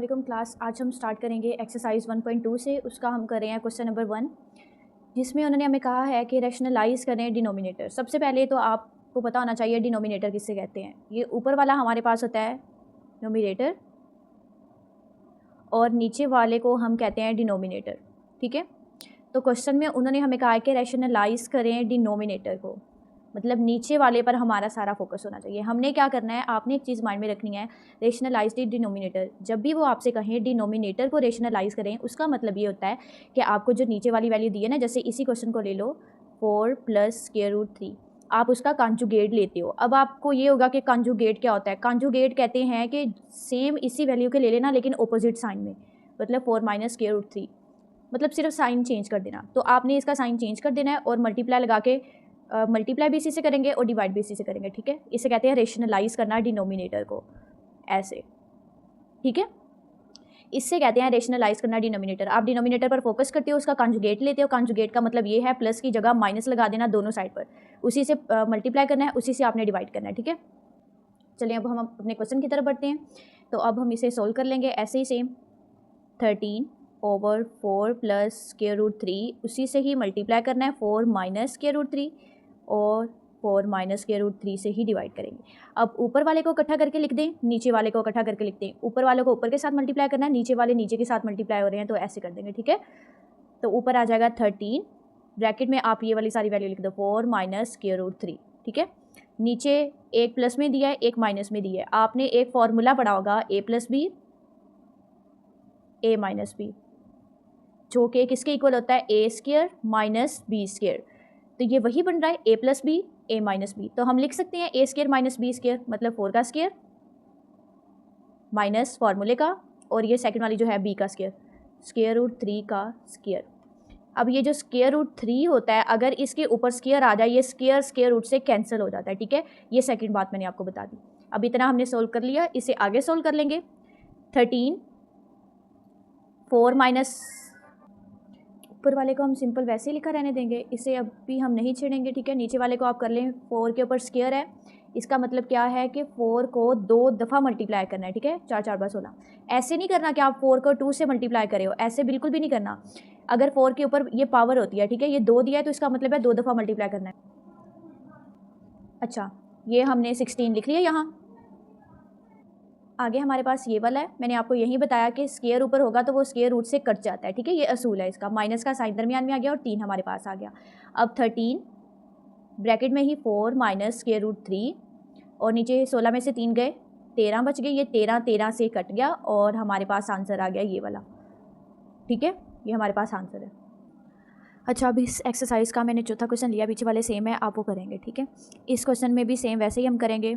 वालेकुम क्लास। आज हम स्टार्ट करेंगे एक्सरसाइज 1.2 से। उसका हम कर रहे हैं क्वेश्चन नंबर 1, जिसमें उन्होंने हमें कहा है कि रैशनलाइज करें डिनोमिनेटर। सबसे पहले तो आपको पता होना चाहिए डिनोमिनेटर किससे कहते हैं। ये ऊपर वाला हमारे पास होता है न्यूमरेटर और नीचे वाले को हम कहते हैं डिनोमिनेटर। ठीक है, तो क्वेश्चन में उन्होंने हमें कहा है कि रैशनलाइज करें डिनोमिनेटर को, मतलब नीचे वाले पर हमारा सारा फोकस होना चाहिए। हमने क्या करना है, आपने एक चीज़ माइंड में रखनी है, रेशनलाइज द डिनोमिनेटर। जब भी वो आपसे कहें डिनोमिनेटर को रेशनलाइज करें, उसका मतलब ये होता है कि आपको जो नीचे वाली वैल्यू दी है ना, जैसे इसी क्वेश्चन को ले लो 4 + स्क्वायर रूट 3, आप उसका कॉन्जुगेट लेते हो। अब आपको ये होगा कि कॉन्जुगेट क्या होता है। कॉन्जुगेट कहते हैं कि सेम इसी वैल्यू के ले लेना लेकिन अपोजिट साइन में, मतलब 4 - स्क्वायर रूट 3, मतलब सिर्फ साइन चेंज कर देना। तो आपने इसका साइन चेंज कर देना है और मल्टीप्लाई लगा के मल्टीप्लाई भी इसी से करेंगे और डिवाइड भी इसी से करेंगे। ठीक है, इसे कहते हैं रेशनलाइज करना डिनोमिनेटर को, ऐसे। ठीक है, इससे कहते हैं रेशनलाइज करना डिनोमिनेटर। आप डिनोमिनेटर पर फोकस करते हो, उसका कॉन्जुगेट लेते हो। कॉन्जुगेट का मतलब ये है प्लस की जगह माइनस लगा देना दोनों साइड पर, उसी से मल्टीप्लाई करना है, उसी से आपने डिवाइड करना है। ठीक है, चलिए अब हम अपने क्वेश्चन की तरफ बढ़ते हैं। तो अब हम इसे सोल्व कर लेंगे ऐसे ही सेम। 13/4 + स्क्वायर रूट 3, उसी से ही मल्टीप्लाई करना है 4 - स्क्वायर रूट 3 और 4 - स्क्वायर रूट 3 से ही डिवाइड करेंगे। अब ऊपर वाले को इकट्ठा करके लिख दें, नीचे वाले को इकट्ठा करके लिख दें। ऊपर वाले को ऊपर के साथ मल्टीप्लाई करना है, नीचे वाले नीचे के साथ मल्टीप्लाई हो रहे हैं तो ऐसे कर देंगे। ठीक है, तो ऊपर आ जाएगा 13, ब्रैकेट में आप ये वाली सारी वैल्यू लिख दो 4 - स्क्वायर रूट 3। ठीक है, नीचे एक प्लस में दिया है, एक माइनस में दिया है। आपने एक फॉर्मूला पढ़ा होगा a + b a - b, जो कि किसके इक्वल होता है, a² - b²। तो ये वही बन रहा है a + b a - b। तो हम लिख सकते हैं a² - b², मतलब 4 का स्क्वायर माइनस फार्मूले का, और ये सेकंड वाली जो है b का स्क्वायर, स्क्वायर रूट 3 का स्क्वायर। अब ये जो स्क्वायर रूट 3 होता है, अगर इसके ऊपर स्क्वायर आ जाए, ये स्क्वायर स्क्वायर रूट से कैंसिल हो जाता है। ठीक है, ये सेकंड बात मैंने आपको बता दी। अब इतना हमने सोल्व कर लिया, इसे आगे सोल्व कर लेंगे। 13 4 माइनस, ऊपर वाले को हम सिंपल वैसे ही लिखा रहने देंगे, इसे अभी हम नहीं छेड़ेंगे। ठीक है, नीचे वाले को आप कर लें, 4 के ऊपर स्क्वायर है, इसका मतलब क्या है कि 4 को 2 दफ़ा मल्टीप्लाई करना है। ठीक है, 4 × 4 = 16। ऐसे नहीं करना कि आप 4 को 2 से मल्टीप्लाई करे हो, ऐसे बिल्कुल भी नहीं करना। अगर 4 के ऊपर ये पावर होती है, ठीक है, ये 2 दिया है तो इसका मतलब है 2 दफ़ा मल्टीप्लाई करना है। अच्छा, ये हमने 16 लिख लिया यहाँ। आगे हमारे पास ये वाला है, मैंने आपको यही बताया कि स्क्वायर ऊपर होगा तो वो स्क्वायर रूट से कट जाता है। ठीक है, ये असूल है इसका। माइनस का साइन दरमियान में आ गया और 3 हमारे पास आ गया। अब 13 ब्रैकेट में ही 4 - स्क्वायर रूट 3 और नीचे 16 में से 3 गए, 13 बच गए। ये 13 से कट गया और हमारे पास आंसर आ गया ये वाला। ठीक है, ये हमारे पास आंसर है। अच्छा, अब इस एक्सरसाइज का मैंने चौथा क्वेश्चन लिया, पीछे वाले सेम है, आप वो करेंगे। ठीक है, इस क्वेश्चन में भी सेम वैसे ही हम करेंगे।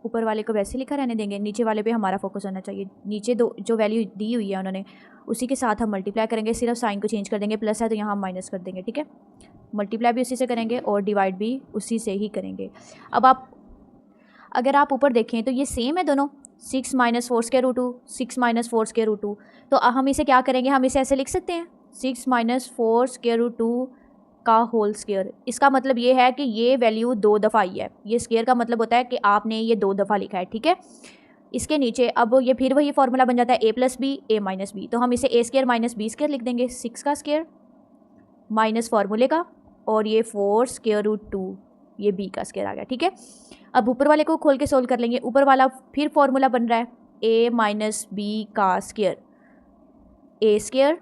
ऊपर वाले को वैसे लिखा रहने देंगे, नीचे वाले पे हमारा फोकस होना चाहिए। नीचे दो जो वैल्यू दी हुई है उन्होंने, उसी के साथ हम मल्टीप्लाई करेंगे, सिर्फ साइन को चेंज कर देंगे। प्लस है तो यहाँ हम माइनस कर देंगे। ठीक है, मल्टीप्लाई भी उसी से करेंगे और डिवाइड भी उसी से ही करेंगे। अब आप अगर आप ऊपर देखें तो ये सेम है दोनों, 6 - 4 स्क्वायर रूट 2, 6 - 4 स्क्वायर रूट 2। तो हम इसे क्या करेंगे, हम इसे ऐसे लिख सकते हैं 6 - 4 स्क्वायर रूट 2 का होल स्क्वायर। इसका मतलब ये है कि ये वैल्यू 2 दफ़ा आई है। ये स्क्वायर का मतलब होता है कि आपने ये 2 दफ़ा लिखा है। ठीक है, इसके नीचे अब ये फिर वही फॉर्मूला बन जाता है a + b a - b। तो हम इसे a² - b² लिख देंगे, 6 का स्क्वायर माइनस फार्मूले का, और ये 4 स्क्वायर रूट 2, ये b का स्क्वायर आ गया। ठीक है, अब ऊपर वाले को खोल के सोल्व कर लेंगे। ऊपर वाला फिर फॉर्मूला बन रहा है a - b का स्क्वायर, a²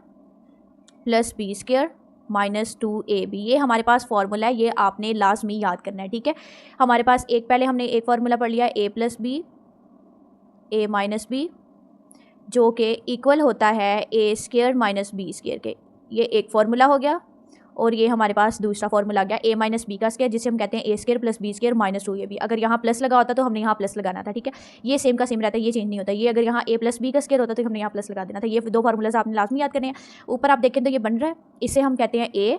+ b² -2ab। ये हमारे पास फार्मूला है, ये आपने लाजमी याद करना है। ठीक है, हमारे पास एक पहले हमने एक फार्मूला पढ़ लिया a + b a - b, जो कि इक्वल होता है a² - b² के। ये एक फार्मूला हो गया, और ये हमारे पास दूसरा फार्मूला आ गया a - b का स्क्वायर, जिसे हम कहते हैं a² + b² -2ab। अगर यहाँ प्लस लगा होता तो हमने यहाँ प्लस लगाना था। ठीक है, ये सेम का सेम रहता है, ये चेंज नहीं होता। ये अगर यहाँ a + b का स्क्वायर होता तो हमने यहाँ प्लस लगा देना था। ये 2 फार्मूलाज आपने लाजमी याद करने हैं। ऊपर आप देखें तो ये बन रहा है, इसे हम कहते हैं a,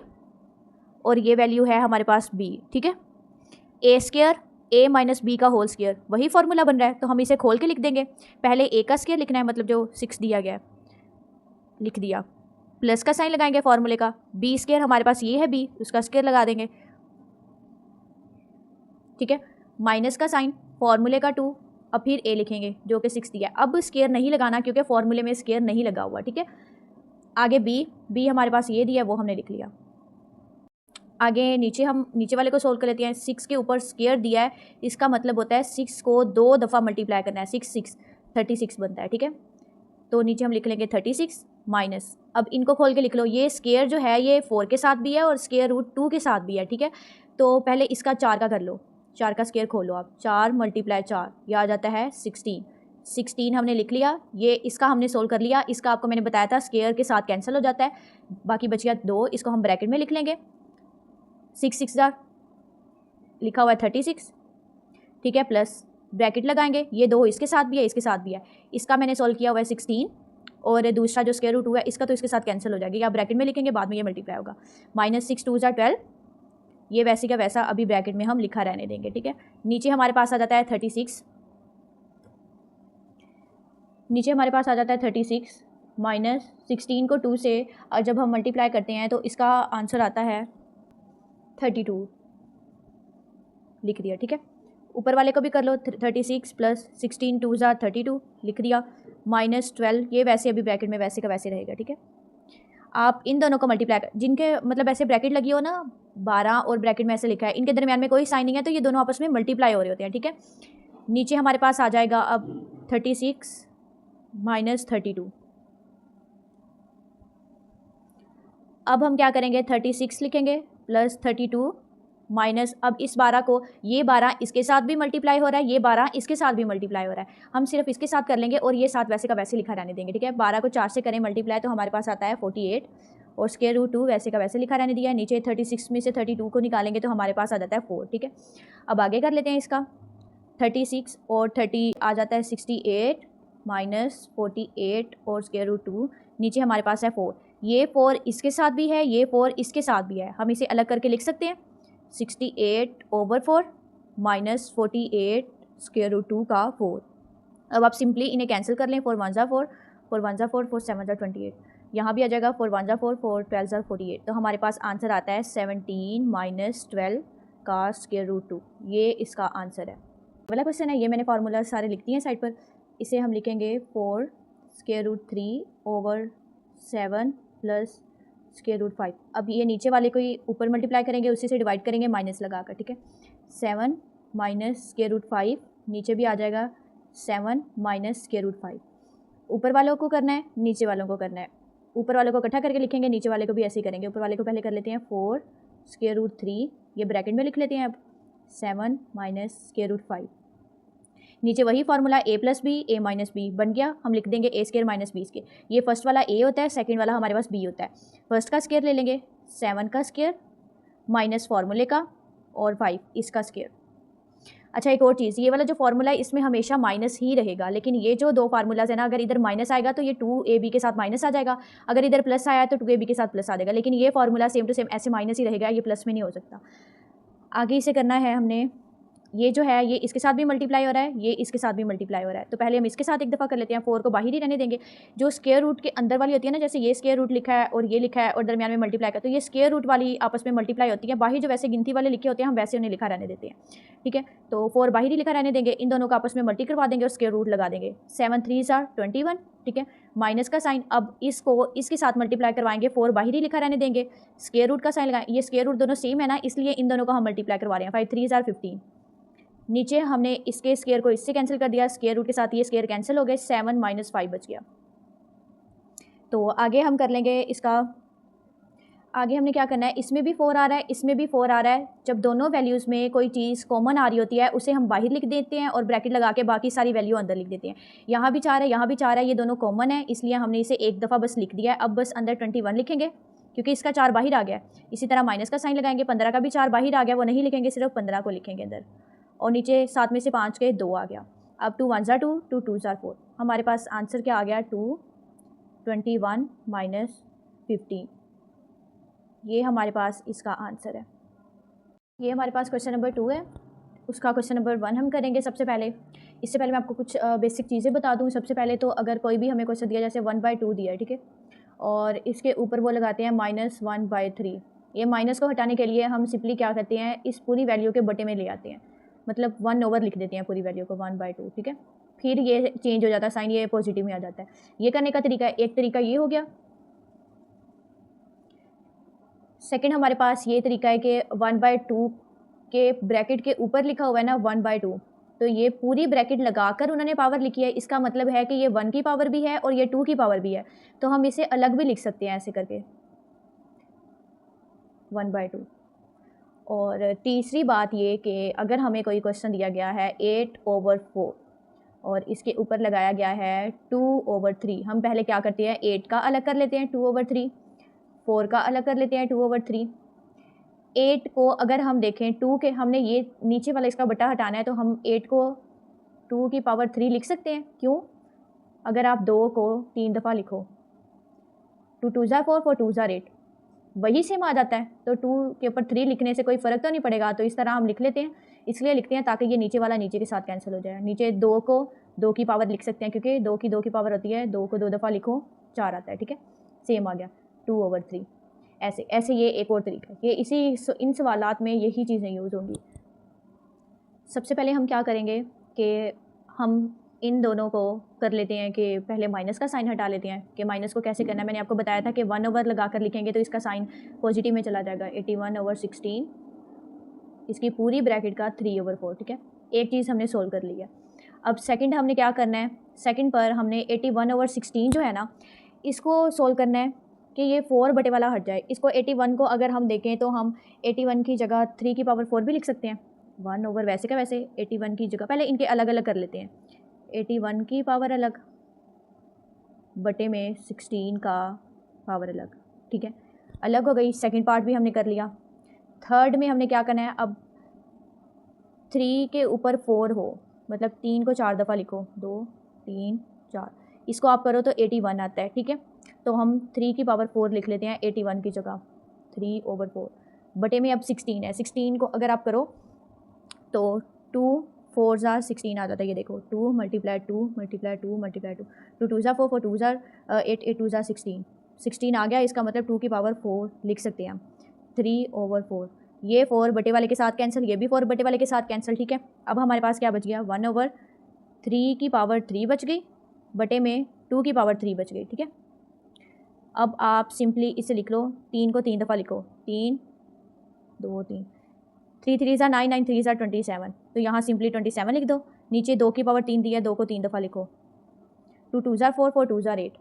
और ये वैल्यू है हमारे पास b। ठीक है, a² a - b का होल स्क्वायर, वही फार्मूला बन रहा है, तो हम इसे खोल के लिख देंगे। पहले a का स्क्वायर लिखना है, मतलब जो 6 दिया गया है लिख दिया, प्लस का साइन लगाएंगे फार्मूले का, b² हमारे पास ये है b, उसका स्क्वायर लगा देंगे। ठीक है, माइनस का साइन फार्मूले का 2 अब फिर a लिखेंगे जो कि 6 दिया है। अब स्क्वायर नहीं लगाना क्योंकि फॉर्मूले में स्क्वायर नहीं लगा हुआ, ठीक है। आगे b हमारे पास ये दिया है, वो हमने लिख लिया। आगे नीचे हम नीचे वाले को सोल्व कर लेते हैं। 6 के ऊपर स्क्वायर दिया है, इसका मतलब होता है 6 को 2 दफ़ा मल्टीप्लाई करना है। 6 36 बनता है, ठीक है। तो नीचे हम लिख लेंगे 36 माइनस, अब इनको खोल के लिख लो। ये स्क्वायर जो है ये 4 के साथ भी है और स्क्वायर रूट 2 के साथ भी है, ठीक है। तो पहले इसका 4 का कर लो, 4 का स्क्वायर खोलो आप। 4 × 4 यह आ जाता है 16। 16 हमने लिख लिया। ये इसका हमने सोल्व कर लिया। इसका आपको मैंने बताया था स्क्वायर के साथ कैंसिल हो जाता है, बाकी बच गया 2। इसको हम ब्रैकेट में लिख लेंगे। 6 6 लिखा हुआ है 36, ठीक है, प्लस ब्रैकेट लगाएंगे। ये 2 इसके साथ भी है, इसके साथ भी है। इसका मैंने सॉल्व किया हुआ है 16, और दूसरा जो स्क्वायर रूट हुआ है इसका तो इसके साथ कैंसिल हो जाएगी, या ब्रैकेट में लिखेंगे, बाद में ये मल्टीप्लाई होगा। -6 2 12, ये वैसे का वैसा अभी ब्रैकेट में हम लिखा रहने देंगे, ठीक है। नीचे हमारे पास आ जाता है 36, नीचे हमारे पास आ जाता है 36 माइनस 16 को 2 से जब हम मल्टीप्लाई करते हैं तो इसका आंसर आता है 32, लिख दिया, ठीक है। ऊपर वाले को भी कर लो। 36 प्लस 16 2 32 लिख दिया, -12, ये वैसे अभी ब्रैकेट में वैसे का वैसे रहेगा, ठीक है। आप इन दोनों को मल्टीप्लाई कर, जिनके मतलब ऐसे ब्रैकेट लगी हो ना 12 और ब्रैकेट में ऐसे लिखा है, इनके दरमियान में कोई साइन नहीं है, तो ये दोनों आपस में मल्टीप्लाई हो रहे होते हैं, ठीक है। नीचे हमारे पास आ जाएगा अब 36 माइनस 32। अब हम क्या करेंगे, 36 लिखेंगे प्लस 32 माइनस, अब इस 12 को, ये 12 इसके साथ भी मल्टीप्लाई हो रहा है, ये 12 इसके साथ भी मल्टीप्लाई हो रहा है, हम सिर्फ इसके साथ कर लेंगे और ये साथ वैसे का वैसे लिखा रहने देंगे, ठीक है। 12 को 4 से करें मल्टीप्लाई तो हमारे पास आता है 48, और स्क्वायर रूट 2 वैसे का वैसे लिखा रहने दिया है। नीचे 36 में से 32 को निकालेंगे तो हमारे पास आ जाता है 4, ठीक है। अब आगे कर लेते हैं इसका। 36 और 30 आ जाता है 68 माइनस 48 और स्क्वायर रूट 2, नीचे हमारे पास है 4। ये 4 इसके साथ भी है, ये 4 इसके साथ भी है, हम इसे अलग करके लिख सकते हैं। 68/4 माइनस 48 स्क्वायर रूट 2 का 4। अब आप सिंपली इन्हें कैंसिल कर लें। 4 1 ज़ा 4, 4 1 ज़ा 4, 4 7 ज़ा 28, यहाँ भी आ जाएगा 4 1 ज़ा 4, 4 12 ज़ा 48। तो हमारे पास आंसर आता है 17 माइनस 12 का स्क्वायर रूट 2, ये इसका आंसर है। वाला क्वेश्चन है, ये मैंने फार्मूला सारे लिख दिए हैं साइड पर। इसे हम लिखेंगे 4 square root 3/7 plus square root 5। अब ये नीचे वाले को ही ऊपर मल्टीप्लाई करेंगे, उसी से डिवाइड करेंगे माइनस लगाकर, ठीक है। 7 माइनस स्क्वायर रूट 5, नीचे भी आ जाएगा 7 माइनस स्क्वायर रूट 5। ऊपर वालों को करना है, नीचे वालों को करना है। ऊपर वालों को इकट्ठा करके लिखेंगे, नीचे वाले को भी ऐसे ही करेंगे। ऊपर वाले को पहले कर लेते हैं 4 स्क्वायर रूट 3, ये ब्रैकेट में लिख लेते हैं। अब 7 माइनस स्क्वायर रूट 5, नीचे वही formula a plus B a minus B बन गया। हम लिख देंगे a square minus B square. ये फर्स्ट वाला a होता है, सेकंड वाला हमारे पास b होता है। फर्स्ट का स्क्वायर ले लेंगे 7 का स्क्वायर माइनस फार्मूले का और 5 इसका स्क्वायर। अच्छा, एक और चीज़, ये वाला जो फार्मूला है इसमें हमेशा माइनस ही रहेगा, लेकिन ये जो दो फार्मूलाज है ना, अगर इधर माइनस आएगा तो ये 2ab के साथ माइनस आ जाएगा, अगर इधर प्लस आया तो 2ab के साथ प्लस आ जाएगा, लेकिन ये फार्मूला सेम टू सेम ऐसे माइनस ही रहेगा, ये प्लस में नहीं हो सकता। आगे इसे करना है हमने, ये जो है ये इसके साथ भी मल्टीप्लाई हो रहा है, ये इसके साथ भी मल्टीप्लाई हो रहा है, तो पहले हम इसके साथ एक दफ़ा कर लेते हैं। 4 को बाहर ही रहने देंगे। जो स्क्वायर रूट के अंदर वाली होती है ना, जैसे ये स्क्वायर रूट लिखा है और ये लिखा है और दरमियान में मल्टीप्लाई का, तो ये स्क्वायर रूट वाली आपस में मल्टीप्लाई होती है। बाहर जो वैसे गिनती वाले लिखे होते हैं हम वैसे उन्हें लिखा रहने देते हैं, ठीक है। तो 4 बाहर ही लिखा रहने देंगे, इन दोनों को आपस में मल्टी करवा देंगे और स्क्वायर रूट लगा देंगे। 7 3 21, ठीक है, माइनस का साइन। अब इसको इसके साथ मल्टीप्लाई करवाएंगे, 4 बाहर ही लिखा रहने देंगे, स्क्वायर रूट का साइन लगाएं। ये स्क्वायर रूट दोनों सेम है ना, इसलिए इन दोनों को हम मल्टीप्लाई करवा रहे हैं। 5 3 15, नीचे हमने इसके स्क्वायर को इससे कैंसिल कर दिया, स्क्वायर रूट के साथ ये स्क्वायर कैंसिल हो गए, 7 माइनस 5 बच गया। तो आगे हम कर लेंगे इसका, आगे हमने क्या करना है, इसमें भी 4 आ रहा है, इसमें भी 4 आ रहा है। जब दोनों वैल्यूज़ में कोई चीज़ कॉमन आ रही होती है उसे हम बाहर लिख देते हैं और ब्रैकेट लगा के बाकी सारी वैल्यू अंदर लिख देते हैं। यहाँ भी 4 है, यहाँ भी 4 है, ये दोनों कॉमन है, इसलिए हमने इसे एक दफ़ा बस लिख दिया है। अब बस अंदर 21 लिखेंगे क्योंकि इसका 4 बाहर आ गया। इसी तरह माइनस का साइन लगाएंगे, 15 का भी 4 बाहर आ गया, वो नहीं लिखेंगे, सिर्फ 15 को लिखेंगे अंदर, और नीचे 7 में से 5 के 2 आ गया। अब 2 1 ज़ा 2, 2 2 ज़ा 4, हमारे पास आंसर क्या आ गया, 221 माइनस 15, ये हमारे पास इसका आंसर है। ये हमारे पास क्वेश्चन नंबर 2 है, उसका क्वेश्चन नंबर 1 हम करेंगे सबसे पहले। इससे पहले मैं आपको कुछ बेसिक चीज़ें बता दूँ। सबसे पहले तो अगर कोई भी हमें क्वेश्चन दिया, जैसे 1/2 दिया है, ठीक है, और इसके ऊपर वो लगाते हैं -1/3, ये माइनस को हटाने के लिए हम सिंपली क्या करते हैं, इस पूरी वैल्यू के बटे में ले आते हैं। मतलब 1 ओवर लिख देते हैं पूरी वैल्यू को 1/2, ठीक है। फिर ये चेंज हो जाता है साइन, ये पॉजिटिव में आ जाता है। ये करने का तरीका है, एक तरीका ये हो गया। सेकंड हमारे पास ये तरीका है कि 1/2 के ब्रैकेट के ऊपर लिखा हुआ है ना 1/2, तो ये पूरी ब्रैकेट लगाकर उन्होंने पावर लिखी है। इसका मतलब है कि ये 1 की पावर भी है और ये 2 की पावर भी है, तो हम इसे अलग भी लिख सकते हैं ऐसे करके 1/2। और तीसरी बात ये कि अगर हमें कोई क्वेश्चन दिया गया है 8/4 और इसके ऊपर लगाया गया है 2/3, हम पहले क्या करते हैं 8 का अलग कर लेते हैं 2/3, 4 का अलग कर लेते हैं 2/3। 8 को अगर हम देखें 2 के, हमने ये नीचे वाला इसका बटा हटाना है, तो हम 8 को 2 की पावर 3 लिख सकते हैं। क्यों? अगर आप 2 को 3 दफ़ा लिखो, 2 2 ज़ा 4, 4 2 ज़ा 8, वही सेम आ जाता है। तो 2 के ऊपर 3 लिखने से कोई फ़र्क तो नहीं पड़ेगा, तो इस तरह हम लिख लेते हैं। इसलिए लिखते हैं ताकि ये नीचे वाला नीचे के साथ कैंसिल हो जाए। नीचे 2 को 2 की पावर लिख सकते हैं, क्योंकि 2 की पावर होती है, 2 को 2 दफ़ा लिखो 4 आता है, ठीक है। सेम आ गया 2/3। ऐसे ऐसे ये एक और तरीका है। ये इन सवालात में यही चीज़ें यूज़ होंगी। सबसे पहले हम क्या करेंगे कि हम इन दोनों को कर लेते हैं कि पहले माइनस का साइन हटा लेते हैं। कि माइनस को कैसे करना है मैंने आपको बताया था कि 1 ओवर लगा कर लिखेंगे तो इसका साइन पॉजिटिव में चला जाएगा। 81/16 इसकी पूरी ब्रैकेट का 3/4, ठीक है। एक चीज़ हमने सोल्व कर ली है। अब सेकंड हमने क्या करना है, सेकंड पर हमने 81/16 जो है ना, इसको सोल्व करना है कि ये 4 बटे वाला हट जाए। इसको 81 को अगर हम देखें तो हम 81 की जगह 3 की पावर 4 भी लिख सकते हैं। 1 ओवर वैसे का वैसे 81 की जगह, पहले इनके अलग अलग कर लेते हैं। 81 की पावर अलग बटे में 16 का पावर अलग, ठीक है, अलग हो गई। सेकंड पार्ट भी हमने कर लिया। थर्ड में हमने क्या करना है, अब 3 के ऊपर 4 हो, मतलब 3 को 4 दफ़ा लिखो, 2 3 4, इसको आप करो तो 81 आता है, ठीक है। तो हम 3 की पावर 4 लिख लेते हैं 81 की जगह, 3/4 बटे में अब 16 है। 16 को अगर आप करो तो 2 4 ज़ा 16 आ जाता है। ये देखो 2 × 2 × 2 × 2, 2 2 ज़ा 4, 4 2 ज़ा 8, 8 2 ज़ा 16, 16 आ गया। इसका मतलब 2 की पावर 4 लिख सकते हैं हम, 3/4। ये 4 बटे वाले के साथ कैंसिल, ये भी 4 बटे वाले के साथ कैंसिल, ठीक है। अब हमारे पास क्या बच गया, 1/3 की पावर 3 बच गई बटे में 2 की पावर 3 बच गई, ठीक है। अब आप सिंपली इसे लिख लो, 3 को 3 दफ़ा लिखो, 3 2 3, 3 3 ज़ा 9, 9 3 ज़ा 27, तो यहाँ सिंपली 27 लिख दो। नीचे 2 की पावर 3 दी है, 2 को 3 दफ़ा लिखो, 2 2 ज़ा 4, 4 2 ज़ा 8,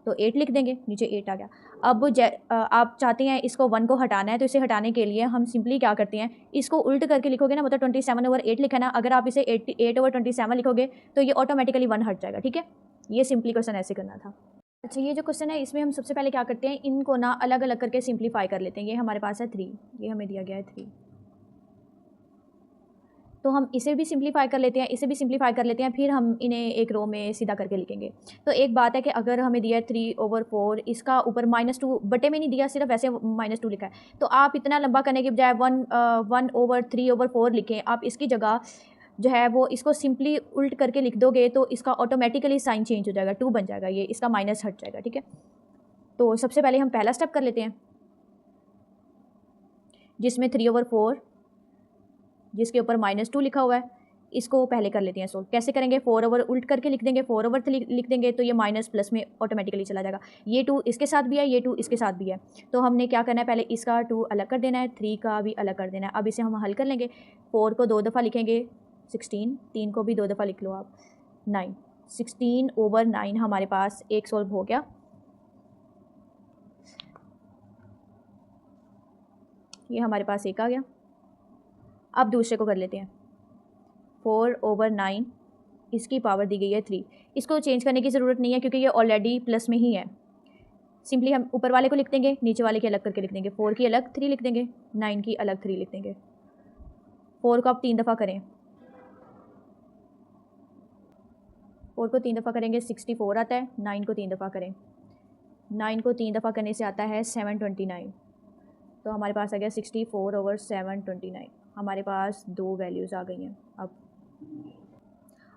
तो 8 लिख देंगे, नीचे 8 आ गया। अब आप चाहते हैं इसको 1 को हटाना है, तो इसे हटाने के लिए हम सिंपली क्या करते हैं, इसको उल्ट करके लिखोगे ना, मतलब 27/8 लिखा ना, अगर आप इसे 8/27 लिखोगे तो ये ऑटोमेटिकली 1 हट जाएगा, ठीक है। ये सिंपली क्वेश्चन ऐसे करना था। अच्छा, ये जो क्वेश्चन है इसमें हम सबसे पहले क्या करते हैं, इनको ना अलग अलग करके सिंप्लीफाई कर लेते हैं। ये हमारे पास है 3, ये हमें दिया गया है 3, तो हम इसे भी सिंप्लीफाई कर लेते हैं, इसे भी सिंप्लीफाई कर लेते हैं, फिर हम इन्हें एक रो में सीधा करके लिखेंगे। तो एक बात है कि अगर हमें दिया है 3/4, इसका ऊपर -2 बटे में नहीं दिया, सिर्फ ऐसे -2 लिखा है, तो आप इतना लंबा करने के बजाय 1/3/4 लिखें। आप इसकी जगह जो है वो इसको सिंपली उल्ट करके लिख दोगे तो इसका ऑटोमेटिकली साइन चेंज हो जाएगा, 2 बन जाएगा, ये इसका माइनस हट जाएगा, ठीक है। तो सबसे पहले हम पहला स्टेप कर लेते हैं, जिसमें 3/4 जिसके ऊपर -2 लिखा हुआ है, इसको पहले कर लेते हैं सोल्व। कैसे करेंगे, 4 ओवर उल्ट करके लिख देंगे, 4/3 लिख देंगे, तो ये माइनस प्लस में ऑटोमेटिकली चला जाएगा। ये 2 इसके साथ भी है, ये 2 इसके साथ भी है, तो हमने क्या करना है, पहले इसका 2 अलग कर देना है, 3 का भी अलग कर देना है। अब इसे हम हल कर लेंगे। 4 को 2 दफ़ा लिखेंगे 16, 3 को भी 2 दफ़ा लिख लो आप 9, 16/9 हमारे पास एक सोल्व हो गया। ये हमारे पास एक आ गया। अब दूसरे को कर लेते हैं, 4/9 इसकी पावर दी गई है 3, इसको चेंज करने की ज़रूरत नहीं है क्योंकि ये ऑलरेडी प्लस में ही है। सिंपली हम ऊपर वाले को लिख देंगे, नीचे वाले की अलग करके लिख देंगे। 4 की अलग 3 लिख देंगे, 9 की अलग 3 लिख देंगे। 4 को आप 3 दफ़ा करें, 4 को 3 दफ़ा करेंगे 64 आता है, 9 को 3 दफ़ा करें, 9 को 3 दफ़ा करने से आता है 729, तो हमारे पास आ गया 64/729। हमारे पास 2 वैल्यूज़ आ गई हैं।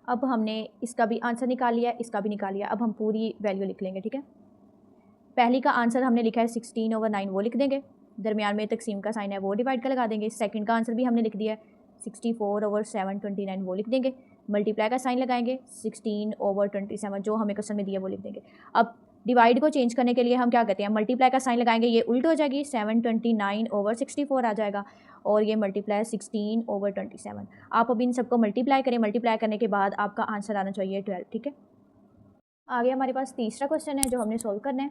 अब हमने इसका भी आंसर निकाल लिया, इसका भी निकाल लिया। अब हम पूरी वैल्यू लिख लेंगे, ठीक है। पहली का आंसर हमने लिखा है 16/9, वो लिख देंगे। दरमियान में तकसीम का साइन है वो डिवाइड का लगा देंगे। सेकंड का आंसर भी हमने लिख दिया है 64/729 वो लिख देंगे, मल्टीप्लाई का साइन लगाएंगे, 16/27 जो हमें क्वेश्चन में दिया वो लिख देंगे। अब डिवाइड को चेंज करने के लिए हम क्या करते हैं, मल्टीप्लाई का साइन लगाएंगे, ये उल्ट हो जाएगी, 729/64 आ जाएगा, और ये मल्टीप्लाई 16/27। आप अब इन सबको मल्टीप्लाई करें, मल्टीप्लाई करने के बाद आपका आंसर आना चाहिए 12, ठीक है। आगे हमारे पास तीसरा क्वेश्चन है जो हमने सोल्व करना है।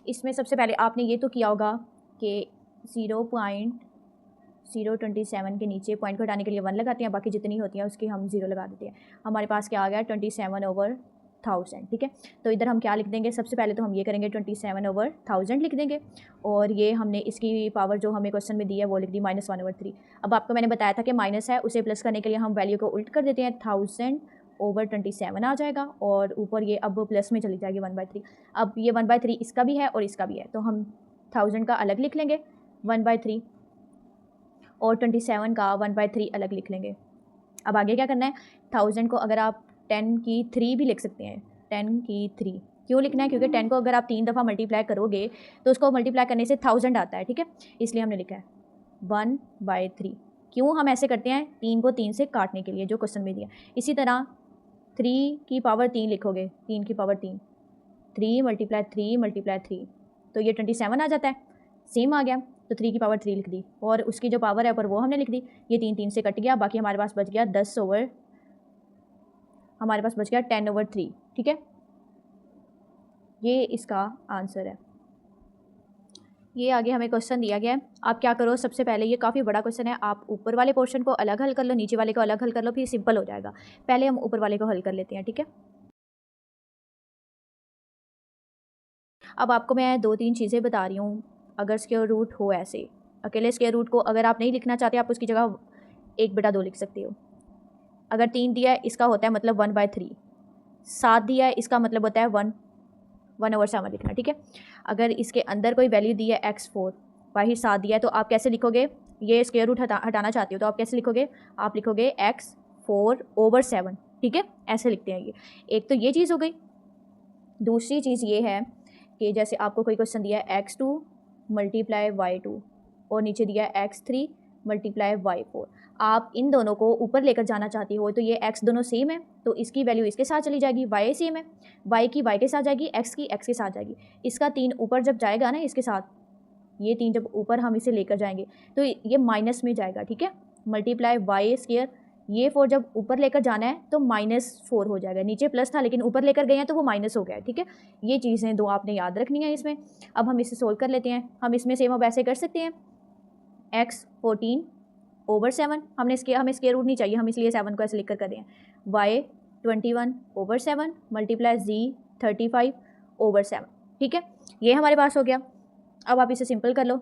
इसमें सबसे पहले आपने ये तो किया होगा कि 0.027 के नीचे पॉइंट को हटाने के लिए 1 लगाते हैं, बाकी जितनी होती हैं उसकी हम 0 लगा देते हैं। हमारे पास क्या आ गया, 27/1000, ठीक है। तो इधर हम क्या लिख देंगे, सबसे पहले तो हम ये करेंगे 27/1000 लिख देंगे, और ये हमने इसकी पावर जो हमें क्वेश्चन में दी है वो लिख दी -1/3। अब आपको मैंने बताया था कि माइनस है, उसे प्लस करने के लिए हम वैल्यू को उल्ट कर देते हैं, 1000/27 आ जाएगा, और ऊपर ये अब प्लस में चली जाएगी 1/3। अब ये 1/3 इसका भी है और इसका भी है, तो हम 1000 का अलग लिख लेंगे 1/3, और 27 का 1/3 अलग लिख लेंगे। अब आगे क्या करना है, 1000 को अगर आप 10 की 3 भी लिख सकते हैं, 10 की 3 क्यों लिखना है, क्योंकि 10 को अगर आप 3 दफ़ा मल्टीप्लाई करोगे तो उसको मल्टीप्लाई करने से 1000 आता है, ठीक है, इसलिए हमने लिखा है 1/3। क्यों हम ऐसे करते हैं, 3 को 3 से काटने के लिए, जो क्वेश्चन में दिया। इसी तरह 3 की पावर 3 लिखोगे, 3 की पावर 3, 3 × 3 तो ये 27 आ जाता है, सेम आ गया, तो 3 की पावर 3 लिख दी, और उसकी जो पावर है ऊपर वो हमने लिख दी। ये 3 से कट गया, बाकी हमारे पास बच गया 10/3, ठीक है। ये इसका आंसर है। ये आगे हमें क्वेश्चन दिया गया है, आप क्या करो, सबसे पहले ये काफ़ी बड़ा क्वेश्चन है, आप ऊपर वाले पोर्शन को अलग हल कर लो, नीचे वाले को अलग हल कर लो, फिर सिंपल हो जाएगा। पहले हम ऊपर वाले को हल कर लेते हैं, ठीक है। अब आपको मैं 2-3 चीज़ें बता रही हूँ। अगर स्क्वायर रूट हो ऐसे, अकेले स्क्वायर रूट को अगर आप नहीं लिखना चाहते, आप उसकी जगह 1/2 लिख सकते हो। अगर 3 दिया है, इसका होता है मतलब 1/3। 7 दिया है, इसका मतलब होता है 1/7 लिखना, ठीक है। अगर इसके अंदर कोई वैल्यू दी है x4, बाहर 7 दिया है, तो आप कैसे लिखोगे, ये स्क्वायर रूट हटाना चाहते हो तो आप कैसे लिखोगे, आप लिखोगे x4/7, ठीक है, ऐसे लिखते हैं ये। एक तो ये चीज़ हो गई। दूसरी चीज़ ये है कि जैसे आपको कोई क्वेश्चन दिया है x2 × y2 और नीचे दिया है x3 × y4, आप इन दोनों को ऊपर लेकर जाना चाहती हो, तो ये x दोनों सेम है तो इसकी वैल्यू इसके साथ चली जाएगी, y सेम है, y की y के साथ जाएगी, x की x के साथ जाएगी। इसका 3 ऊपर जब जाएगा ना इसके साथ, ये 3 जब ऊपर हम इसे लेकर जाएंगे तो ये माइनस में जाएगा, ठीक है, ×y²। ये 4 जब ऊपर लेकर जाना है तो -4 हो जाएगा, नीचे प्लस था लेकिन ऊपर लेकर गए हैं तो वो माइनस हो गया, ठीक है। ये चीज़ें 2 आपने याद रखनी है इसमें। अब हम इसे सोल्व कर लेते हैं। हम इसमें सेम अब ऐसे कर सकते हैं, x14/7, हमें स्क्वायर रूट नहीं चाहिए, हम इसलिए 7 को ऐसे लिख कर दें, y21/7 × z35/7, ठीक है, ये हमारे पास हो गया। अब आप इसे सिंपल कर लो,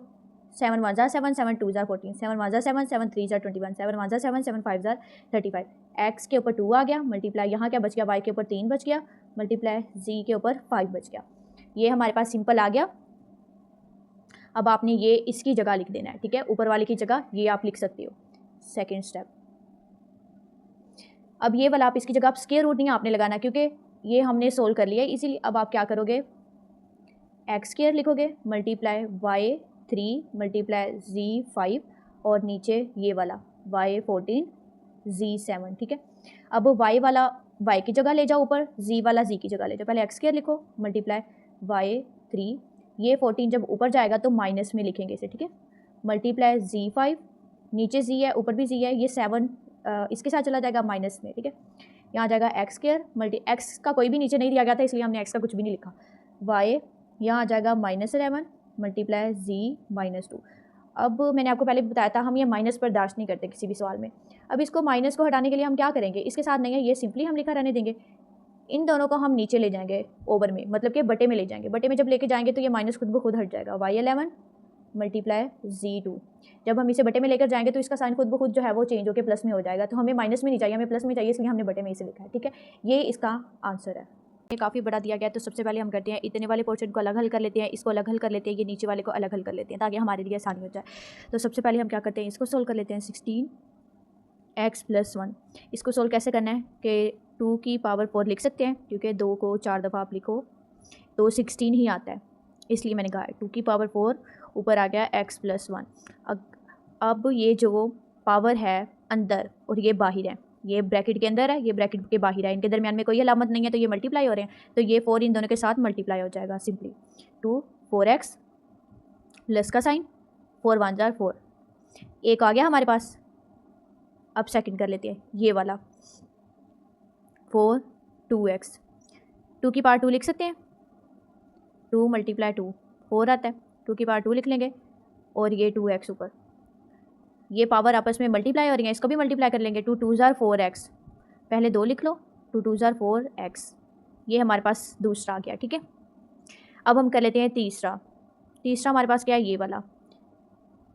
7 1 ज़ा 7, 7 2 ज़ा 14, 7 1 ज़ा 7, 7 3 ज़ा 21, 7 1 ज़ा 7, 7 5 ज़ा 35। x के ऊपर 2 आ गया, मल्टीप्लाई यहाँ क्या बच गया, y के ऊपर 3 बच गया, मल्टीप्लाई z के ऊपर 5 बच गया। ये हमारे पास सिंपल आ गया। अब आपने ये इसकी जगह लिख देना है, ठीक है, ऊपर वाले की जगह ये आप लिख सकते हो, सेकेंड स्टेप। अब ये वाला आप इसकी जगह आप स्क्वायर रूट नहीं आपने लगाना, क्योंकि ये हमने सोल्व कर लिया, इसीलिए अब आप क्या करोगे, x² लिखोगे, मल्टीप्लाई y3 × z5, और नीचे ये वाला y14 z7, ठीक है। अब y वाला y की जगह ले जाओ ऊपर, z वाला z की जगह ले जाओ। पहले x² लिखो, मल्टीप्लाई y3, ये 14 जब ऊपर जाएगा तो माइनस में लिखेंगे इसे, ठीक है, मल्टीप्लाई z5, नीचे z है ऊपर भी z है, ये 7 इसके साथ चला जाएगा माइनस में, ठीक है। यहाँ जाएगा x² x का कोई भी नीचे नहीं दिया गया था इसलिए हमने x का कुछ भी नहीं लिखा, y यहाँ आ जाएगा -11 मल्टीप्लाई z-2। अब मैंने आपको पहले बताया था हम ये माइनस बर्दाश्त नहीं करते किसी भी सवाल में। अब इसको माइनस को हटाने के लिए हम क्या करेंगे, इसके साथ नहीं है ये सिंपली हम लिखा रहने देंगे, इन दोनों को हम नीचे ले जाएंगे ओवर में, मतलब कि बटे में ले जाएंगे। बटे में जब लेके जाएंगे तो ये माइनस खुद ब खुद हट जाएगा, y11 मल्टीप्लाई z2। जब हम इसे बटे में लेकर जाएंगे तो इसका साइन खुद ब खुद जो है वो चेंज होकर प्लस में हो जाएगा, तो हमें माइनस में नहीं चाहिए, हमें प्लस में चाहिए, इसलिए हमने बटे में इसे लिखा है, ठीक है। ये इसका आंसर है। ये काफ़ी बड़ा दिया गया है, तो सबसे पहले हम करते हैं इतने वाले पोर्शन को अलग हल कर लेते हैं, इसको अलग हल कर लेते हैं, ये नीचे वाले को अलग हल कर लेते हैं ताकि हमारे लिए आसानी हो जाए। तो सबसे पहले हम क्या करते हैं, इसको सोल्व कर लेते हैं, 16x + 1। इसको सोल्व कैसे करना है कि 2 की पावर 4 लिख सकते हैं, क्योंकि 2 को 4 दफ़ा आप लिखो तो 16 ही आता है, इसलिए मैंने कहा 2 की पावर 4 ऊपर आ गया x + 1। अब ये जो पावर है अंदर और ये बाहर है, ये ब्रैकेट के अंदर है, ये ब्रैकेट के बाहर है, इनके दरमियान में कोई अलामत नहीं है, तो ये मल्टीप्लाई हो रहे हैं, तो ये 4 इन दोनों के साथ मल्टीप्लाई हो जाएगा सिंपली। 2 4x प्लस का साइन 4 1 जार 4, एक आ गया हमारे पास। अब सेकंड कर लेते हैं ये वाला 4 2x, 2 की पावर 2 लिख सकते हैं, 2 मल्टीप्लाई 2 4 आता है, 2 की पावर 2 लिख लेंगे और ये 2x ऊपर, ये पावर आपस में मल्टीप्लाई हो रही है, इसको भी मल्टीप्लाई कर लेंगे। 2 2 जार 4x, पहले 2 लिख लो, 2 2 जार 4x, ये हमारे पास दूसरा आ गया। ठीक है, अब हम कर लेते हैं तीसरा। तीसरा हमारे पास क्या है, ये वाला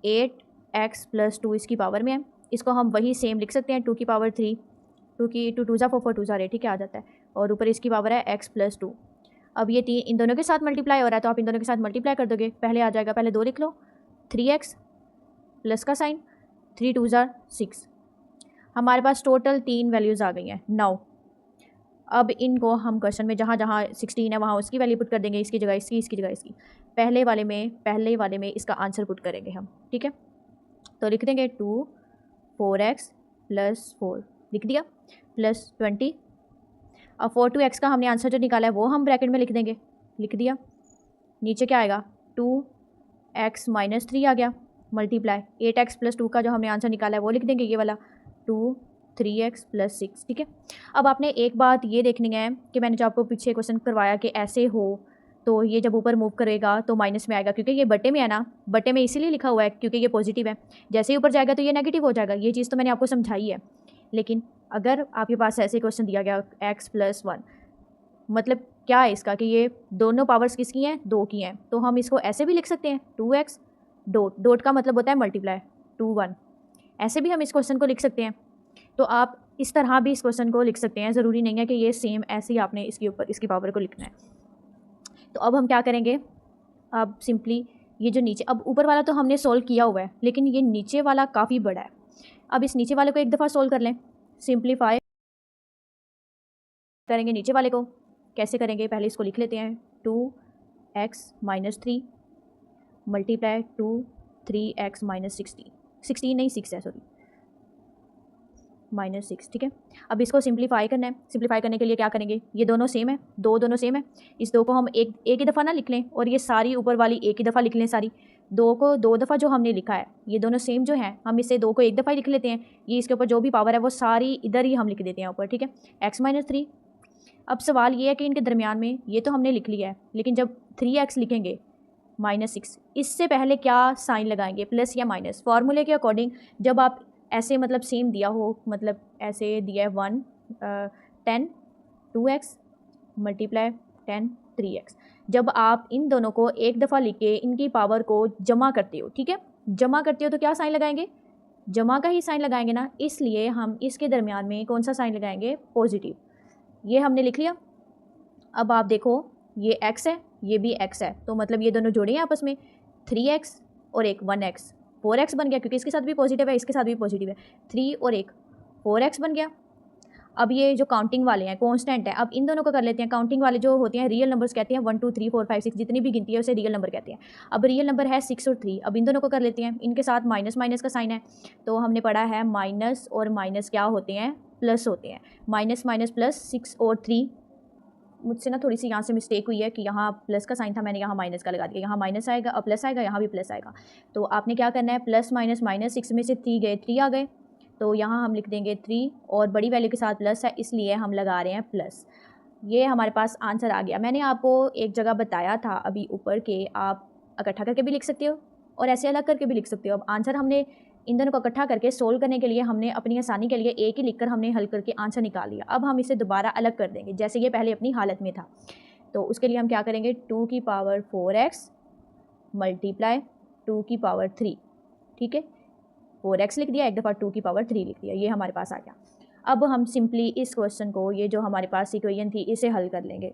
8x प्लस 2 इसकी पावर में है, इसको हम वही सेम लिख सकते हैं 2 की पावर 3, 2 की 2 2 जार 4 4 2 जार 8, ठीक है आ जाता है, और ऊपर इसकी पावर है x प्लस 2। अब ये 3 इन दोनों के साथ मल्टीप्लाई हो रहा है, तो आप इन दोनों के साथ मल्टीप्लाई कर दोगे, पहले आ जाएगा, पहले 2 लिख लो, 3x प्लस का साइन 3 2 जार 6, हमारे पास टोटल 3 वैल्यूज़ आ गई हैं। नाउ अब इनको हम क्वेश्चन में जहाँ जहाँ 16 है वहाँ उसकी वैल्यू पुट कर देंगे, इसकी जगह इसकी, इसकी जगह इसकी, पहले वाले में इसका आंसर पुट करेंगे हम। ठीक है, तो लिख देंगे 2 4x प्लस 4 लिख दिया प्लस 20, अब 4 2x का हमने आंसर जो निकाला है वो हम ब्रैकेट में लिख देंगे, लिख दिया, नीचे क्या आएगा 2x माइनस 3 आ गया, मल्टीप्लाई 8x प्लस 2 का जो हमने आंसर निकाला है वो लिख देंगे, ये वाला 2 3x प्लस 6। ठीक है, अब आपने एक बात ये देखनी है कि मैंने जो आपको पीछे क्वेश्चन करवाया कि ऐसे हो तो ये जब ऊपर मूव करेगा तो माइनस में आएगा, क्योंकि ये बटे में है ना, बटे में इसीलिए लिखा हुआ है क्योंकि ये पॉजिटिव है, जैसे ही ऊपर जाएगा तो ये नेगेटिव हो जाएगा, ये चीज़ तो मैंने आपको समझाई है। लेकिन अगर आपके पास ऐसे क्वेश्चन दिया गया x प्लस 1, मतलब क्या है इसका कि ये दोनों पावर्स किसकी हैं, 2 की हैं, तो हम इसको ऐसे भी लिख सकते हैं 2x डॉट, डॉट का मतलब होता है मल्टीप्लाई 2 1, ऐसे भी हम इस क्वेश्चन को लिख सकते हैं। तो आप इस तरह भी इस क्वेश्चन को लिख सकते हैं, ज़रूरी नहीं है कि ये सेम ऐसे ही आपने इसके ऊपर इसकी पावर को लिखना है। तो अब हम क्या करेंगे, अब सिंपली ये जो नीचे, अब ऊपर वाला तो हमने सोल्व किया हुआ है, लेकिन ये नीचे वाला काफ़ी बड़ा है, अब इस नीचे वाले को एक दफ़ा सोल्व कर लें, सिंप्लीफाई करेंगे नीचे वाले को, कैसे करेंगे, पहले इसको लिख लेते हैं 2x minus 3 multiply 2 3x minus 16 नहीं 6 है सॉरी, -6। ठीक है, अब इसको सिंप्लीफाई करना है, सिंप्लीफाई करने के लिए क्या करेंगे, ये दोनों सेम है, दोनों सेम है, इस 2 को हम एक ही दफ़ा ना लिख लें और ये सारी ऊपर वाली एक ही दफ़ा लिख लें, सारी 2 को 2 दफ़ा जो हमने लिखा है, ये दोनों सेम जो हैं, हम इससे 2 को एक दफ़ा ही लिख लेते हैं, ये इसके ऊपर जो भी पावर है वो सारी इधर ही हम लिख देते हैं ऊपर। ठीक है, x माइनस 3, अब सवाल ये है कि इनके दरमियान में ये तो हमने लिख लिया है, लेकिन जब 3x लिखेंगे -6, इससे पहले क्या साइन लगाएंगे, प्लस या माइनस, फार्मूले के अकॉर्डिंग जब आप ऐसे मतलब सेम दिया हो, मतलब ऐसे दिया है 1 10 2x मल्टीप्लाई 10 3x, जब आप इन दोनों को एक दफ़ा लिख के इनकी पावर को जमा करते हो, ठीक है, जमा करते हो तो क्या साइन लगाएंगे, जमा का ही साइन लगाएंगे ना, इसलिए हम इसके दरमियान में कौन सा साइन लगाएंगे, पॉजिटिव, ये हमने लिख लिया। अब आप देखो ये x है, ये भी x है, तो मतलब ये दोनों जोड़े हैं आपस में, 3x और एक 1x, 4x बन गया, क्योंकि इसके साथ भी पॉजिटिव है, इसके साथ भी पॉजिटिव है, 3 और एक 4x बन गया। अब ये जो काउंटिंग वाले हैं कांस्टेंट है, अब इन दोनों को कर लेते हैं, काउंटिंग वाले जो होते हैं रियल नंबर्स कहते हैं, 1 2 3 4 5 6 जितनी भी गिनती है उसे रियल नंबर कहते हैं। अब रियल नंबर है 6 और 3, अब इन दोनों को कर लेते हैं, इनके साथ माइनस माइनस का साइन है, तो हमने पढ़ा है माइनस और माइनस क्या होते हैं, प्लस होते हैं, माइनस माइनस प्लस 6 और 3, मुझसे ना थोड़ी सी यहाँ से मिस्टेक हुई है कि यहाँ प्लस का साइन था, मैंने यहाँ माइनस का लगा दिया, यहाँ माइनस आएगा और प्लस आएगा, यहाँ भी प्लस आएगा, तो आपने क्या करना है, प्लस माइनस माइनस 6 में से 3 गए, 3 आ गए, तो यहाँ हम लिख देंगे 3 और बड़ी वैल्यू के साथ प्लस है, इसलिए हम लगा रहे हैं प्लस, ये हमारे पास आंसर आ गया। मैंने आपको एक जगह बताया था अभी ऊपर के आप इकट्ठा करके भी लिख सकते हो और ऐसे अलग करके भी लिख सकते हो। अब आंसर हमने इन दोनों को इकट्ठा करके सोल्व करने के लिए हमने अपनी आसानी के लिए एक ही लिखकर हमने हल करके आंसर निकाल लिया। अब हम इसे दोबारा अलग कर देंगे जैसे ये पहले अपनी हालत में था, तो उसके लिए हम क्या करेंगे, 2 की पावर 4x मल्टीप्लाई 2 की पावर 3, ठीक है, 4x लिख दिया, एक दफ़ा 2 की पावर 3 लिख दिया, ये हमारे पास आ गया। अब हम सिंपली इस क्वेश्चन को, ये जो हमारे पास इक्वेशन थी, इसे हल कर लेंगे।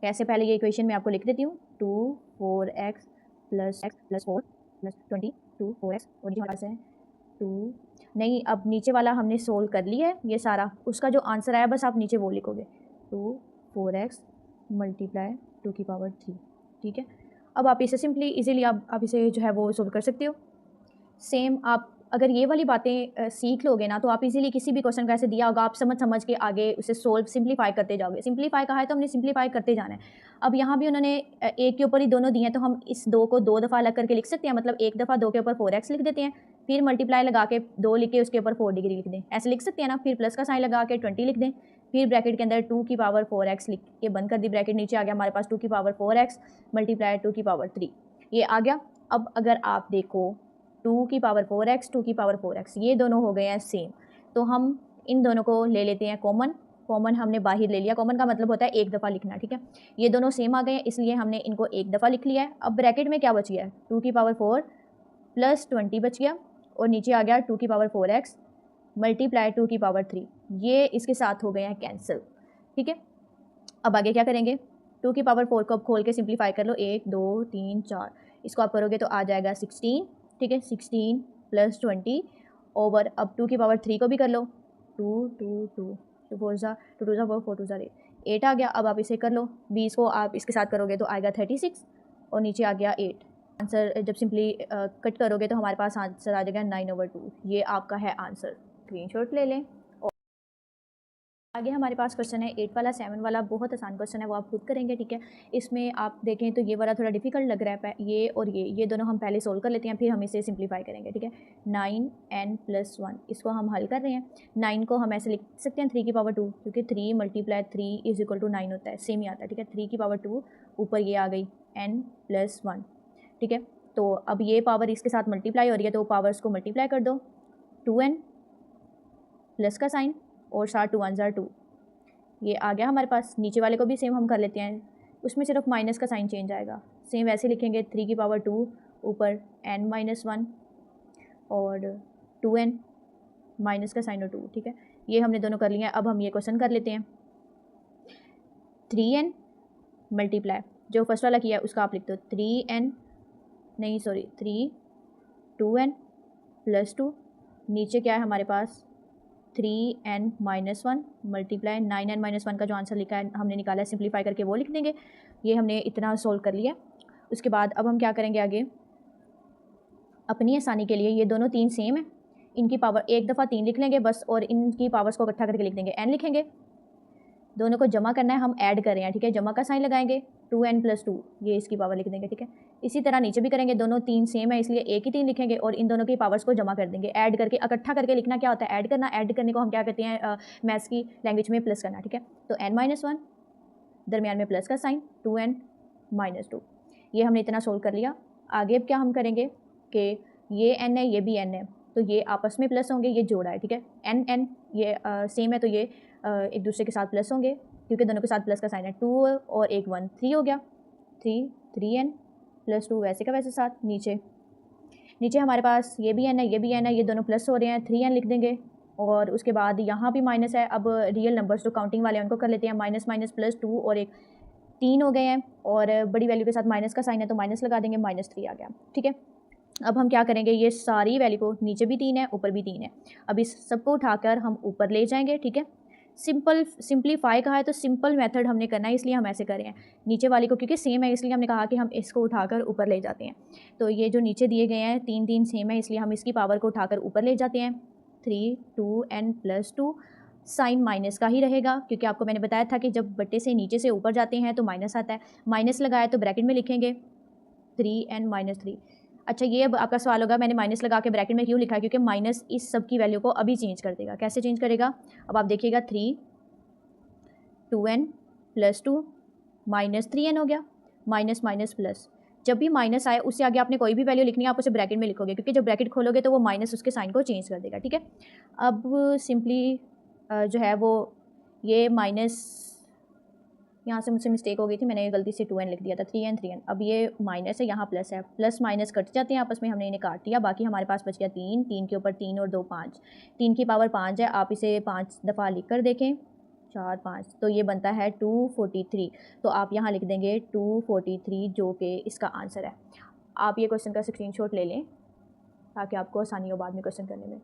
कैसे, पहले ये इक्वेशन मैं आपको लिख देती हूँ, 2 4x plus x plus 4 plus 20 2 4x, और हमारे पास है 2 नहीं, अब नीचे वाला हमने सोल्व कर लिया है ये सारा, उसका जो आंसर आया बस आप नीचे वो लिखोगे, 2 4x मल्टीप्लाई 2 की पावर 3, ठीक है। अब आप इसे सिंपली इजीली आप इसे जो है वो सोल्व कर सकते हो। सेम आप अगर ये वाली बातें सीख लोगे ना तो आप इजीली किसी भी क्वेश्चन का ऐसे दिया होगा आप समझ के आगे उसे सोल्व सिंप्लीफाई करते जाओगे। सिंप्लीफाई कहा है तो हमने सिंप्लीफाई करते जाना है। अब यहाँ भी उन्होंने एक के ऊपर ही दोनों दिए हैं तो हम इस 2 को 2 दफ़ा अलग करके लिख सकते हैं, मतलब एक दफ़ा 2 के ऊपर 4x लिख देते हैं, फिर मल्टीप्लाई लगा के 2 लिख के उसके ऊपर 4 डिग्री लिख दें, ऐसे लिख सकते हैं ना। फिर प्लस का साइन लगा के 20 लिख दें, फिर ब्रैकेट के अंदर 2 की पावर 4x लिख के बंद कर दी ब्रैकेट, नीचे आ गया हमारे पास 2 की पावर 4x मल्टीप्लाई 2 की पावर 3, ये आ गया। अब अगर आप देखो 2 की पावर 4x 2 की पावर 4x ये दोनों हो गए हैं सेम, तो हम इन दोनों को ले लेते हैं कॉमन। कॉमन हमने बाहर ले लिया, कॉमन का मतलब होता है एक दफ़ा लिखना, ठीक है। ये दोनों सेम आ गए हैं इसलिए हमने इनको एक दफ़ा लिख लिया है। अब ब्रैकेट में क्या बच गया है 2 की पावर 4 प्लस 20 बच गया और नीचे आ गया 2 की पावर 4x मल्टीप्लाई 2 की पावर 3, ये इसके साथ हो गए हैं कैंसिल, ठीक है। अब आगे क्या करेंगे 2 की पावर 4 को अब खोल के सिंप्लीफाई कर लो, 1 2 3 4, इसको आप करोगे तो आ जाएगा 16, ठीक है। 16 प्लस 20 ओवर अब 2 की पावर 3 को भी कर लो, 2 2 2 2 4 ज़ा 2 2 ज़ा 4 4 2 ज़ा 8 आ गया। अब आप इसे कर लो, 20 को आप इसके साथ करोगे तो आएगा 36 और नीचे आ गया 8। आंसर जब सिंपली कट करोगे तो हमारे पास आंसर आ जाएगा 9/2, ये आपका है आंसर। स्क्रीनशॉट ले लें। आगे हमारे पास क्वेश्चन है 8 वाला 7 वाला, बहुत आसान क्वेश्चन है, वो आप खुद करेंगे, ठीक है। इसमें आप देखें तो ये वाला थोड़ा डिफिकल्ट लग रहा है, ये और ये दोनों हम पहले सोल्व कर लेते हैं, फिर हम इसे सिंप्लीफाई करेंगे, ठीक है। 9n+1 इसको हम हल कर रहे हैं। 9 को हम ऐसे लिख सकते हैं 3 की पावर 2, क्योंकि 3 मल्टीप्लाई 3 इज इक्वल टू 9 होता है, सेम ही आता है, ठीक है। 3 की पावर 2 ऊपर ये आ गई n+1, ठीक है। तो अब ये पावर इसके साथ मल्टीप्लाई हो रही है तो पावर्स को मल्टीप्लाई कर दो, 2n प्लस का साइन और साथ 2 1 2, ये आ गया हमारे पास। नीचे वाले को भी सेम हम कर लेते हैं, उसमें सिर्फ माइनस का साइन चेंज आएगा, सेम वैसे लिखेंगे 3 की पावर 2 ऊपर n-1 और 2n माइनस का साइन और 2, ठीक है। ये हमने दोनों कर लिया। अब हम ये क्वेश्चन कर लेते हैं 3n मल्टीप्लाई जो फर्स्ट वाला किया उसका आप लिख दो 3n नहीं सॉरी 2n प्लस 2, नीचे क्या है हमारे पास 3n-1 मल्टीप्लाई 9n-1 का जो आंसर लिखा है हमने निकाला है सिंप्लीफाई करके वो लिख देंगे। ये हमने इतना सोल्व कर लिया। उसके बाद अब हम क्या करेंगे आगे, अपनी आसानी के लिए ये दोनों 3 सेम है, इनकी पावर एक दफ़ा 3 लिख लेंगे बस और इनकी पावर्स को इकट्ठा करके लिख देंगे, n लिखेंगे, दोनों को जमा करना है, हम ऐड कर रहे हैं, ठीक है। जमा का साइन लगाएंगे 2n+2 ये इसकी पावर लिख देंगे, ठीक है। इसी तरह नीचे भी करेंगे, दोनों 3 सेम है इसलिए एक ही 3 लिखेंगे और इन दोनों की पावर्स को जमा कर देंगे, ऐड करके इकट्ठा करके लिखना क्या होता है ऐड करना, ऐड करने को हम क्या कहते हैं मैथ्स की लैंग्वेज में प्लस करना, ठीक है। तो n-1 दरमियान में प्लस का साइन 2n-2, ये हमने इतना सोल्व कर लिया। आगे अब क्या हम करेंगे कि ये n है ये भी n है तो ये आपस में प्लस होंगे, ये जोड़ा है, ठीक है। n ये सेम है तो ये एक दूसरे के साथ प्लस होंगे क्योंकि दोनों के साथ प्लस का साइन है, 2 और 1 1 3 हो गया, 3n+2 वैसे का वैसे साथ। नीचे हमारे पास ये भी n है ये भी n है, ये दोनों प्लस हो रहे हैं, 3n लिख देंगे और उसके बाद यहाँ भी माइनस है। अब रियल नंबर्स जो काउंटिंग वाले हैं उनको कर लेते हैं, माइनस माइनस प्लस 2 और एक 3 हो गए हैं और बड़ी वैल्यू के साथ माइनस का साइन है तो माइनस लगा देंगे, -3 आ गया, ठीक है। अब हम क्या करेंगे, ये सारी वैल्यू को, नीचे भी 3 है ऊपर भी 3 है, अब इस सबको उठाकर हम ऊपर ले जाएंगे, ठीक है। सिंप्लीफाई कहा है तो सिंपल मेथड हमने करना है इसलिए हम ऐसे कर रहे हैं। नीचे वाली को क्योंकि सेम है इसलिए हमने कहा कि हम इसको उठाकर ऊपर ले जाते हैं। तो ये जो नीचे दिए गए हैं 3 3 सेम है इसलिए हम इसकी पावर को उठाकर ऊपर ले जाते हैं, 3 2n+2 साइन माइनस का ही रहेगा क्योंकि आपको मैंने बताया था कि जब बट्टे से नीचे से ऊपर जाते हैं तो माइनस आता है, माइनस लगाया तो ब्रैकेट में लिखेंगे 3n-3। अच्छा ये अब आपका सवाल होगा मैंने माइनस लगा के ब्रैकेट में क्यों लिखा है, क्योंकि माइनस इस सब की वैल्यू को अभी चेंज कर देगा। कैसे चेंज करेगा, अब आप देखिएगा 3 2n+2 -3n हो गया, माइनस माइनस प्लस, जब भी माइनस आए उससे आगे आपने कोई भी वैल्यू लिखनी है आप उसे ब्रैकेट में लिखोगे क्योंकि जब ब्रैकेट खोलोगे तो वो माइनस उसके साइन को चेंज कर देगा, ठीक है। अब सिंपली जो है वो ये माइनस, यहाँ से मुझसे मिस्टेक हो गई थी, मैंने गलती से 2n लिख दिया था, 3n। अब ये माइनस है यहाँ प्लस है, प्लस माइनस कट जाते हैं आपस में, हमने इन्हें काट दिया, बाकी हमारे पास बच गया 3 3 के ऊपर 3 और 2 5, 3 की पावर 5 है, आप इसे 5 दफ़ा लिख कर देखें 4 5 तो ये बनता है 243, तो आप यहाँ लिख देंगे 243 जो कि इसका आंसर है। आप ये क्वेश्चन का स्क्रीनशॉट ले लें ताकि आपको आसानी हो बाद में क्वेश्चन करने में।